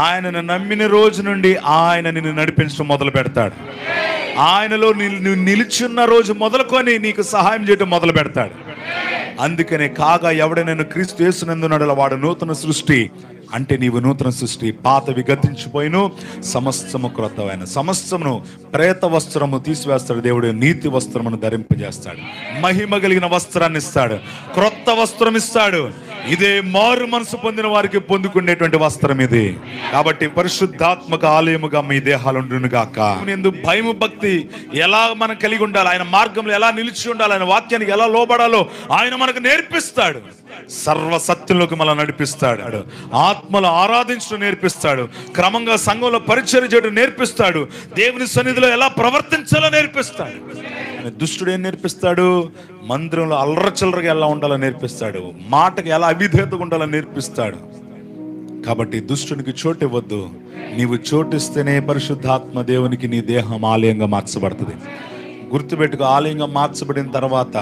ఆయనను నమ్మిన రోజు నుండి ఆయన నిన్ను నడిపించడం మొదలు పెడతాడు. ఆయనలో నువ్వు నిలిచున్న రోజు మొదలుకొని నీకు సహాయం చేయడం మొదలు పెడతాడు. అందుకనే కాగా ఎవడైనా క్రీస్తు యేసునందున్నాడో వాడు నూతన సృష్టి. అంటే నీవు నూతన సృష్టి, పాతవి గతించిపోయిను, సమస్తము క్రొత్తమైన. సమస్తమును ప్రేత వస్త్రము తీసివేస్తాడు దేవుడు, నీతి వస్త్రమును ధరింపజేస్తాడు, మహిమ కలిగిన వస్త్రాన్ని ఇస్తాడు, క్రొత్త వస్త్రం ఇస్తాడు. ఇదే మారు మనసు పొందిన వారికి పొందుకునేటువంటి వస్త్రం ఇది. కాబట్టి పరిశుద్ధాత్మక ఆలయముగా మీ దేహాలు ఉండును గాక. ఎందుకు భయము భక్తి ఎలా మనం కలిగి ఉండాలి, ఆయన మార్గంలో ఎలా నిలిచి ఉండాలి, ఆయన వాక్యానికి ఎలా లోబడాలో ఆయన మనకు నేర్పిస్తాడు. సర్వ సత్యంలోకి మనం నడిపిస్తాడు. ఆత్మలో ఆరాధించడం నేర్పిస్తాడు. క్రమంగా సంఘంలో పరిచర్య చేయడం నేర్పిస్తాడు. దేవుని సన్నిధిలో ఎలా ప్రవర్తించాలో నేర్పిస్తాడు. దుష్టుడు ఏం నేర్పిస్తాడు? మందిరంలో అల్లరచిల్లరగా ఎలా ఉండాలో నేర్పిస్తాడు. మాటకి ఎలా అవిధేయతగా ఉండాలో నేర్పిస్తాడు. కాబట్టి దుష్టునికి చోటు ఇవ్వద్దు. నీవు చోటిస్తేనే పరిశుద్ధాత్మ దేవునికి నీ దేహం ఆలయంగా మార్చబడుతుంది. గుర్తుపెట్టుకు, ఆలయంగా మార్చబడిన తర్వాత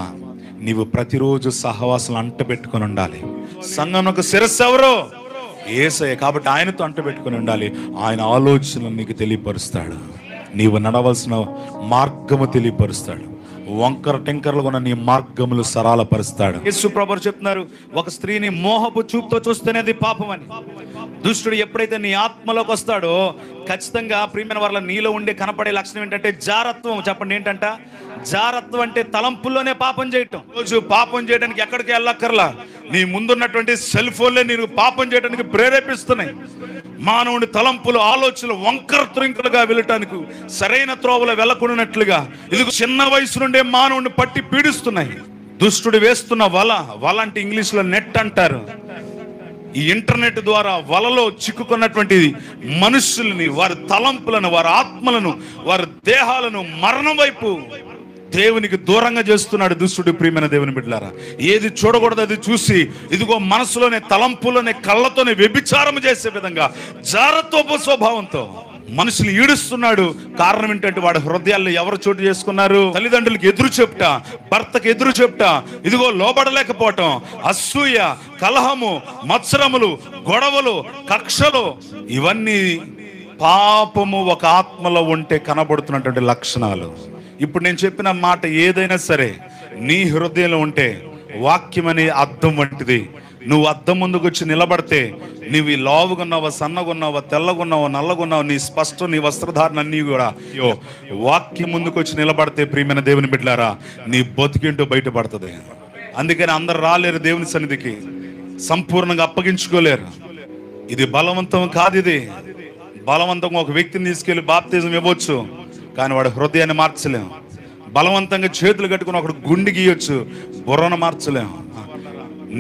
నీవు ప్రతిరోజు సహవాసం అంటబెట్టుకొని ఉండాలి. సంఘంకు శిరస్సు ఎవరో? యేసయ్య. కాబట్టి ఆయనతో అంటబెట్టుకొని ఉండాలి. ఆయన ఆలోచనలు నీకు తెలియపరుస్తాడు. నీవు నడవలసిన మార్గము తెలియపరుస్తాడు. వంకర టెంకర్లు ఉన్న నీ మార్గములు సరళపరుస్తాడు. యేసు ప్రభువు చెప్తున్నారు, ఒక స్త్రీని మోహపు చూపుతో చూస్తేనే అది పాపం అని. దుష్టుడు ఎప్పుడైతే నీ ఆత్మలోకి వస్తాడో ఖచ్చితంగా ప్రియమైన వాళ్ళ నీలో ఉండే కనపడే లక్షణం ఏంటంటే జారత్వం. చెప్పండి, ఏంటంట జారత్వం? అంటే తలంపుల్లోనే పాపం చేయటం. రోజు పాపం చేయడానికి ఎక్కడికి వెళ్ళక్కర్లా, నీ ముందున్నటువంటి సెల్ ఫోన్లే నేను పాపం చేయడానికి ప్రేరేపిస్తున్నాయి. మానవుని తలంపులు, ఆలోచనలు వంకర త్రింకలుగా వెళ్ళటానికి, సరైన త్రోవలో వెళ్ళకున్నట్లుగా ఇది చిన్న వయసు నుండే మానవుని పట్టి పీడిస్తున్నాయి. దుష్టుడు వేస్తున్న వల అంటే ఇంగ్లీష్లో నెట్ అంటారు. ఈ ఇంటర్నెట్ ద్వారా వలలో చిక్కుకున్నటువంటి మనుషుల్ని, వారి తలంపులను, వారి ఆత్మలను, వారి దేహాలను మరణం వైపు దేవునికి దూరంగా చేస్తున్నాడు దుష్టుడు. ప్రియమైన దేవుని బిడ్డలారా, ఏది చూడకూడదు అది చూసి ఇదిగో మనసులోనే, తలంపులోనే, కళ్ళతోనే వ్యభిచారం చేసే విధంగా జారత్వపు స్వభావంతో మనుషులు ఈడుస్తున్నాడు. కారణం ఏంటంటే వాడి హృదయాల్లో ఎవరు చోటు చేసుకున్నారు? తల్లిదండ్రులకు ఎదురు చెప్తా, భర్తకు ఎదురు చెప్తా, ఇదిగో లోబడలేకపోవటం, అసూయ, కలహము, మత్సరములు, గొడవలు, కక్షలు, ఇవన్నీ పాపము ఒక ఆత్మలో ఉంటే కనబడుతున్నటువంటి లక్షణాలు. ఇప్పుడు నేను చెప్పిన మాట ఏదైనా సరే నీ హృదయంలో ఉంటే వాక్యం అనే అద్దం వంటిది. నువ్వు అద్దం ముందుకు వచ్చి నిలబడితే నీవు లావుగున్నావా, సన్నగున్నావా, తెల్లగున్నావా, నల్లగున్నావా, నీ స్పష్టం, నీ వస్త్రధారణ అన్నీ కూడా వాక్యం ముందుకు వచ్చి నిలబడితే ప్రియమైన దేవుని బిడ్డలారా, నీ బతికింటూ బయటపడుతుంది. అందుకని అందరు రాలేరు దేవుని సన్నిధికి, సంపూర్ణంగా అప్పగించుకోలేరు. ఇది బలవంతం కాదు. ఇది బలవంతంగా ఒక వ్యక్తిని తీసుకెళ్లి బాప్తిజం ఇవ్వచ్చు, కానీ వాడు హృదయాన్ని మార్చలేము. బలవంతంగా చేతులు కట్టుకుని ఒకడు గుండె గీయొచ్చు, బుర్రను మార్చలేము.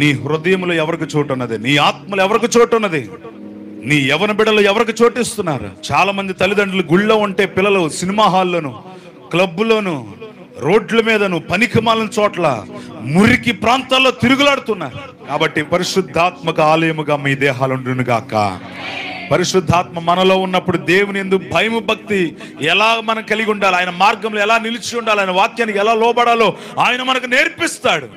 నీ హృదయంలో ఎవరికి చోటు ఉన్నది? నీ ఆత్మలో ఎవరికి చోటు ఉన్నది? నీ యవ్వన బిడ్డలు ఎవరికి చోటిస్తున్నారు? చాలా మంది తల్లిదండ్రులు గుళ్ళో ఉంటే పిల్లలు సినిమా హాల్లోను, క్లబ్బులోను, రోడ్ల మీదను, పనికిమాలిన చోట్ల, మురికి ప్రాంతాల్లో తిరుగులాడుతున్నారు. కాబట్టి పరిశుద్ధాత్మక ఆలయముగా మీ దేహాలు ఉండును గాక. పరిశుద్ధాత్మ మనలో ఉన్నప్పుడు దేవుని యందు భయము భక్తి ఎలా మనం కలిగి ఉండాలి, ఆయన మార్గంలో ఎలా నిలిచి ఉండాలి, ఆయన వాక్యానికి ఎలా లోబడాలో ఆయన మనకు నేర్పిస్తాడు.